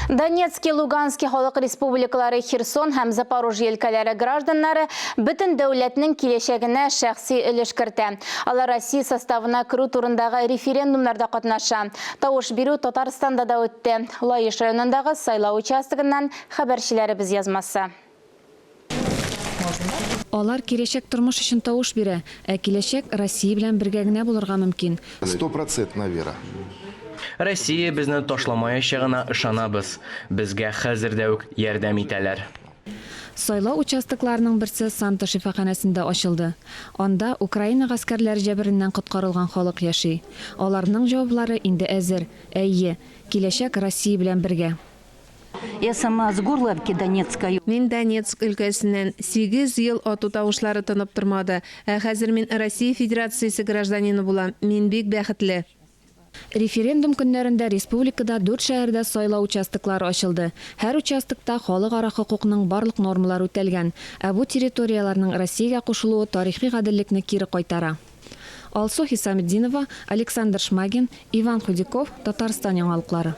Донецкий, Луганский халык республикалары Херсон һәм Запорожье өлкәләре гражданнары бөтен дәүләтнең киләчәгенә шәхси өлеш кертә. Алар Россия составына керү турындагы референдумнарда катнаша. Тавыш бирү Татарстанда да үтте. Лаеш районындагы сайлау участогыннан хәбәрчеләребез язмасы. Алар киләчәк тормыш өчен тавыш бирә, ә киләчәк Россия белән бергә генә булырга мөмкин. 100% вера. Россия безне ташламаячагына ышанабыз. Безгә хәзер дә үк ярдәм итәләр. Сайлау участокларының берсе Санта шифаханәсендә ачылды. Анда Украина гаскәрләре җәбереннән коткарылган халык яши. Аларның җаваплары инде әзер. Әйе, киләчәк Россия белән бергә. Я сама с Горловки Донецкой. Мин Донецк өлкәсеннән 8 ел ату тавышлары тынып тормады. Хәзер мин Россия Федерациясе гражданины булам. Мин бик бәхетле. Референдум көннәрендә республикада 4 шәһәрдә сайлау участоклары ачылды. Һәр участокта халыкара хокукның барлык нормалары үтәлгән, ә бу территорияларның Россиягә кушылуы тарихи гаделлекне кире кайтара. Алсу Хисаметдинова, Александр Шмагин, Иван Худяков, Татарстан яңалыклары.